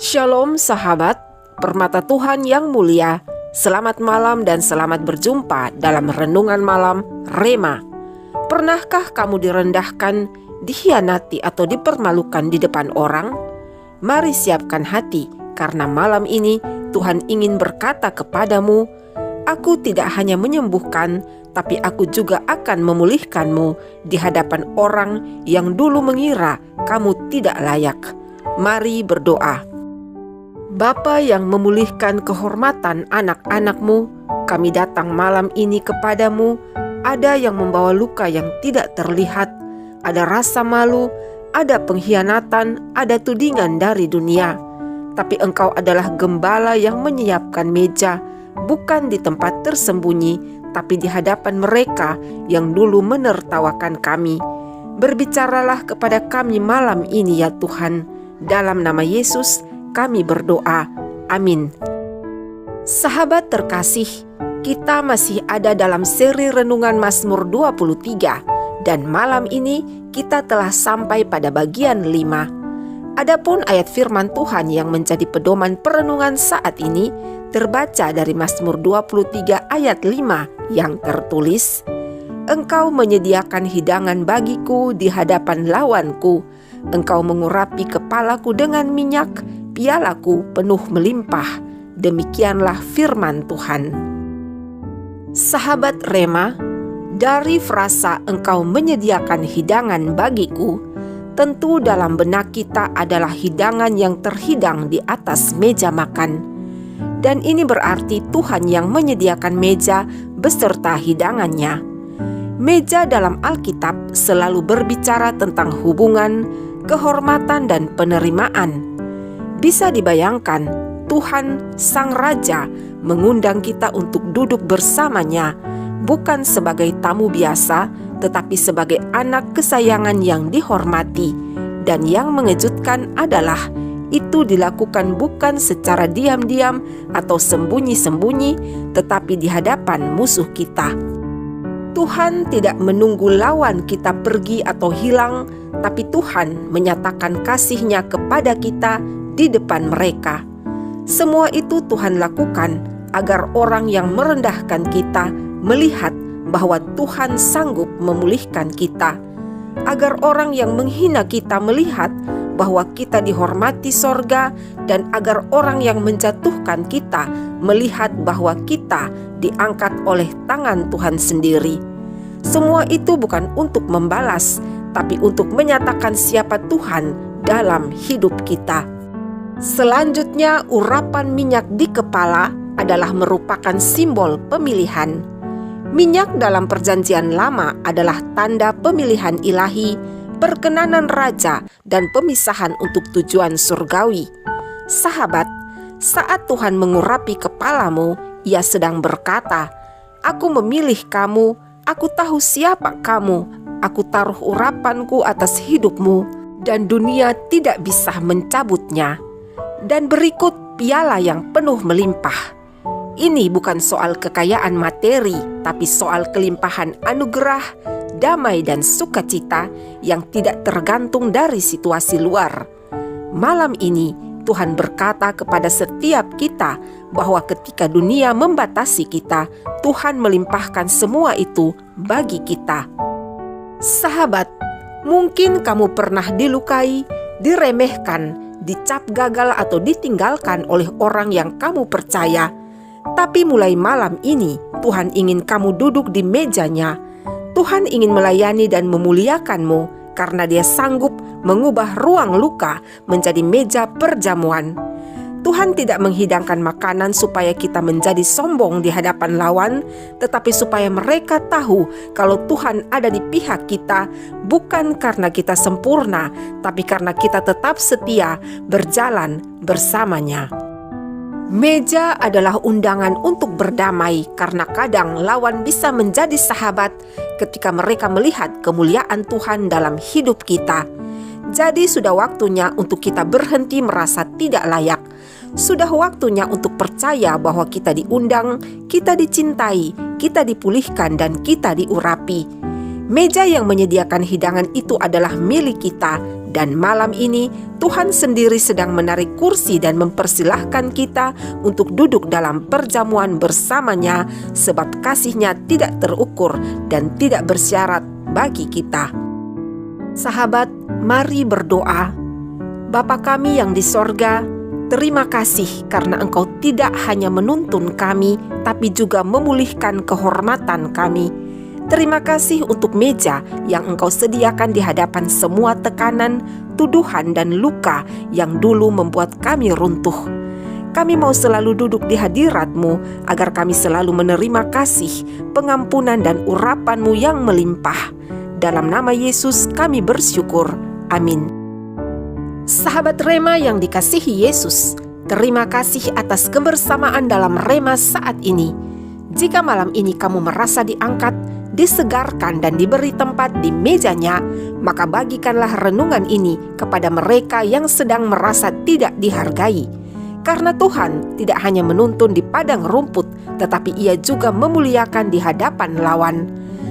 Shalom sahabat, permata Tuhan yang mulia. Selamat malam dan selamat berjumpa dalam Renungan Malam Rema. Pernahkah kamu direndahkan, dikhianati atau dipermalukan di depan orang? Mari siapkan hati, karena malam ini Tuhan ingin berkata kepadamu, "Aku tidak hanya menyembuhkan, tapi aku juga akan memulihkanmu di hadapan orang yang dulu mengira kamu tidak layak." Mari berdoa. Bapa yang memulihkan kehormatan anak-anak-Mu, kami datang malam ini kepadamu. Ada yang membawa luka yang tidak terlihat, ada rasa malu, ada pengkhianatan, ada tudingan dari dunia. Tapi Engkau adalah gembala yang menyiapkan meja, bukan di tempat tersembunyi, tapi di hadapan mereka yang dulu menertawakan kami. Berbicaralah kepada kami malam ini ya Tuhan. Dalam nama Yesus kami berdoa, amin. Sahabat terkasih, kita masih ada dalam seri Renungan Mazmur 23, dan malam ini kita telah sampai pada bagian 5. Adapun ayat firman Tuhan yang menjadi pedoman perenungan saat ini terbaca dari Mazmur 23 ayat 5 yang tertulis, "Engkau menyediakan hidangan bagiku di hadapan lawanku, Engkau mengurapi kepalaku dengan minyak, pialaku penuh melimpah." Demikianlah firman Tuhan. Sahabat Rema, dari frasa "Engkau menyediakan hidangan bagiku", tentu dalam benak kita adalah hidangan yang terhidang di atas meja makan. Dan ini berarti Tuhan yang menyediakan meja beserta hidangannya. Meja dalam Alkitab selalu berbicara tentang hubungan, kehormatan, dan penerimaan. Bisa dibayangkan, Tuhan Sang Raja mengundang kita untuk duduk bersamanya, bukan sebagai tamu biasa, tetapi sebagai anak kesayangan yang dihormati. Dan yang mengejutkan adalah, itu dilakukan bukan secara diam-diam atau sembunyi-sembunyi, tetapi di hadapan musuh kita. Tuhan tidak menunggu lawan kita pergi atau hilang, tapi Tuhan menyatakan kasih-Nya kepada kita di depan mereka. Semua itu Tuhan lakukan agar orang yang merendahkan kita melihat bahwa Tuhan sanggup memulihkan kita, agar orang yang menghina kita melihat bahwa kita dihormati sorga, dan agar orang yang menjatuhkan kita melihat bahwa kita diangkat oleh tangan Tuhan sendiri. Semua itu bukan untuk membalas, tapi untuk menyatakan siapa Tuhan dalam hidup kita. Selanjutnya, urapan minyak di kepala adalah merupakan simbol pemilihan. Minyak dalam Perjanjian Lama adalah tanda pemilihan ilahi, perkenanan raja, dan pemisahan untuk tujuan surgawi. Sahabat, saat Tuhan mengurapi kepalamu, Ia sedang berkata, "Aku memilih kamu, aku tahu siapa kamu, aku taruh urapanku atas hidupmu, dan dunia tidak bisa mencabutnya." Dan berikut piala yang penuh melimpah. Ini bukan soal kekayaan materi, tapi soal kelimpahan anugerah, damai, dan sukacita yang tidak tergantung dari situasi luar. Malam ini Tuhan berkata kepada setiap kita bahwa ketika dunia membatasi kita, Tuhan melimpahkan semua itu bagi kita. Sahabat, mungkin kamu pernah dilukai, diremehkan, dicap gagal atau ditinggalkan oleh orang yang kamu percaya. Tapi mulai malam ini Tuhan ingin kamu duduk di mejanya. Tuhan ingin melayani dan memuliakanmu karena Dia sanggup mengubah ruang luka menjadi meja perjamuan. Tuhan tidak menghidangkan makanan supaya kita menjadi sombong di hadapan lawan, tetapi supaya mereka tahu kalau Tuhan ada di pihak kita, bukan karena kita sempurna, tapi karena kita tetap setia berjalan bersamanya. Meja adalah undangan untuk berdamai, karena kadang lawan bisa menjadi sahabat ketika mereka melihat kemuliaan Tuhan dalam hidup kita. Jadi sudah waktunya untuk kita berhenti merasa tidak layak. Sudah waktunya untuk percaya bahwa kita diundang, kita dicintai, kita dipulihkan, dan kita diurapi. Meja yang menyediakan hidangan itu adalah milik kita Dan malam ini Tuhan sendiri sedang menarik kursi dan mempersilahkan kita untuk duduk dalam perjamuan bersamanya, sebab kasih-Nya tidak terukur dan tidak bersyarat bagi kita. Sahabat, mari berdoa. Bapa kami yang di sorga, terima kasih karena Engkau tidak hanya menuntun kami, tapi juga memulihkan kehormatan kami. Terima kasih untuk meja yang Engkau sediakan di hadapan semua tekanan, tuduhan, dan luka yang dulu membuat kami runtuh. Kami mau selalu duduk di hadirat-Mu agar kami selalu menerima kasih, pengampunan, dan urapan-Mu yang melimpah. Dalam nama Yesus kami bersyukur. Amin. Sahabat Rema yang dikasihi Yesus, terima kasih atas kebersamaan dalam Rema saat ini. Jika malam ini kamu merasa diangkat, disegarkan, dan diberi tempat di mejanya, maka bagikanlah renungan ini kepada mereka yang sedang merasa tidak dihargai. Karena Tuhan tidak hanya menuntun di padang rumput, tetapi Ia juga memuliakan di hadapan lawan.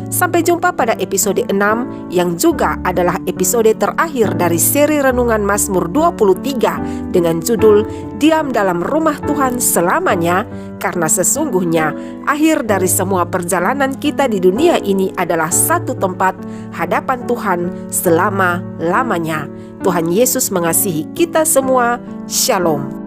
Sampai jumpa pada episode 6 yang juga adalah episode terakhir dari seri Renungan Mazmur 23 dengan judul Diam dalam Rumah Tuhan Selamanya, karena sesungguhnya akhir dari semua perjalanan kita di dunia ini adalah satu tempat, hadapan Tuhan selama-lamanya. Tuhan Yesus mengasihi kita semua. Shalom.